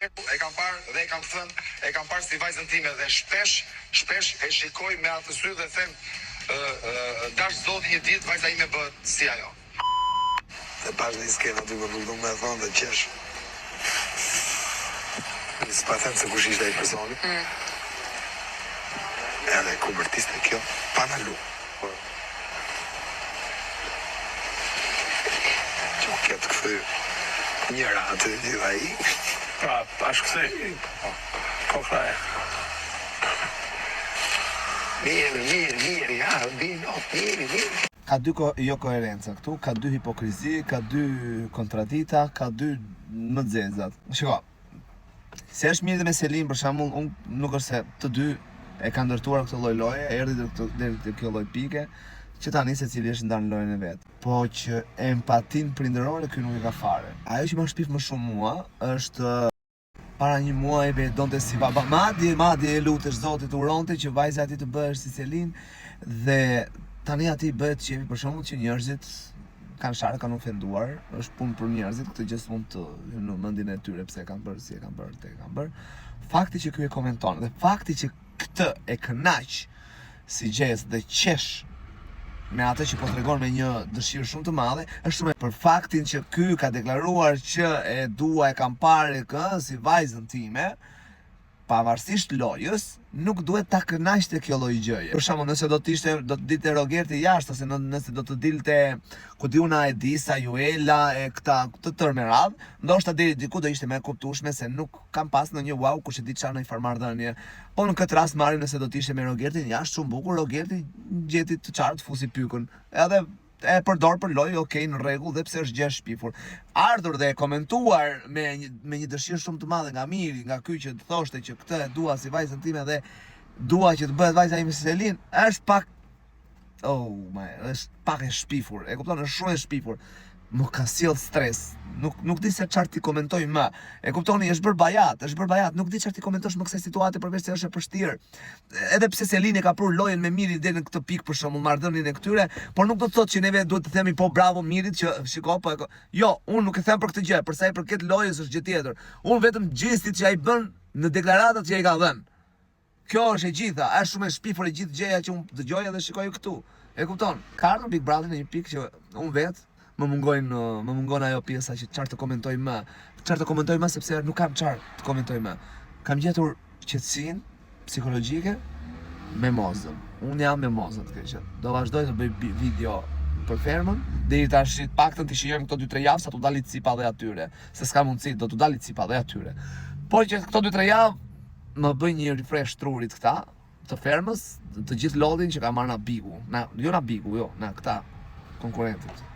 E kam parë dhe e kam thënë, e kam parë si vajzën time dhe shpesh e shikoj me atë sy dhe them, dash zoti një ditë vajza ime bëhet si ajo. Dhe pas një skenë aty për vëlldu me thonë dhe qesh. S'pa them se kush ishte ai personi. Edhe ku vërtiste kjo, pa në lu. Që këtë këthy njëra aty dhe i. Pra, ashtë këse. Po kraje. Mirë, ja, mirë. Ka dy jo koherenca këtu, ka dy hipokrizi, ka dy kontradita, ka dy më zezat. Shiko, se është mirë dhe me Selin, për shembull, unë nuk është se të dy e ka ndërtuar këtë lloj loje, erdhi deri te kjo lloj pike, që tani secili është ndarë në lojën e vet. Po që empatin prindërore ky nuk e ka fare. Ajo që më shpif më shumë mua është para një muaji donte si baba, madje e lutesh Zotit uronte që vajza ati të bëhesh si Selin dhe tani ati bëhet qefi për shembull që njerëzit kanë sharë, kanë ofenduar, është punë për njerëzit, këtë gjë s'mund të në mendjen e tyre pse e kanë bërë, si e kanë bërë, te e kanë bërë. Fakti që ky e komenton dhe fakti që këtë e kënaq si gjes dhe qesh me atë që po tregon me një dëshirë shumë të madhe, është shumë për faktin që ky ka deklaruar që e dua, e kam parë si vajzën time, pavarësisht lojës, nuk duhet ta kënaqte kjo lloj gjëje. Për shembull, nëse do të dilte Rogerti jashtë ose nëse do të dilte ku diuna e di sa Juela e këta të tërë me radhë, ndoshta deri diku do ishte më e kuptueshme se nuk kam pas ndonjë wow kush e di çfarë në farmarrëdhënie. Po në këtë rast marrim nëse do të ishte me Rogertin jashtë shumë bukur, Rogerti gjeti të qartë fusi pykën. Edhe e përdor për lojë, okej, në rregull, dhe pse është gjë shpifur. Ardhur dhe e komentuar me një dëshirë shumë të madhe nga Miri, nga ky që të thoshte që këtë e dua si vajzën time dhe dua që të bëhet vajza ime si Selin, është pak është pak e shpifur. E kupton, është shumë e shpifur. Më ka sjell stres. Nuk di se çfarë ti komentoj më. E kuptoni, është bërë bajat, nuk di çfarë ti komentosh më kësaj situate përveç se është e vështirë. Edhe pse Selin e ka prur lojën me Mirin deri në këtë pikë për shembull, marrëdhënien e këtyre, por nuk do të thotë që neve duhet të themi po bravo Mirit që shiko po jo, unë nuk e them për këtë gjë, për sa i përket lojës është gjë tjetër. Unë vetëm gestit që ai bën në deklaratat që ai ka dhënë. Kjo është e gjitha, është shumë e shpifur e gjithë gjëja që unë dëgjoj dhe shikoj këtu. E kupton? Ka ardhur Big Brother në një pikë që unë vetë më mungon ajo pjesa që çfarë të komentoj më, sepse nuk kam çfarë të komentoj më. Kam gjetur qetësinë psikologjike me mozën. Unë jam me mozën të keqe. Do vazhdoj të bëj video për fermën, deri tash paktën të shijojmë këto 2-3 javë sa t'u dalit cipa dhe atyre. Se s'ka mundësi, do t'u dalit cipa dhe atyre. Por që këto 2-3 javë më bëj një refresh trurit këta, të fermës, të gjithë lodhin që ka marrë na Bigu. Jo na Bigu, jo, na këta konkurrentët.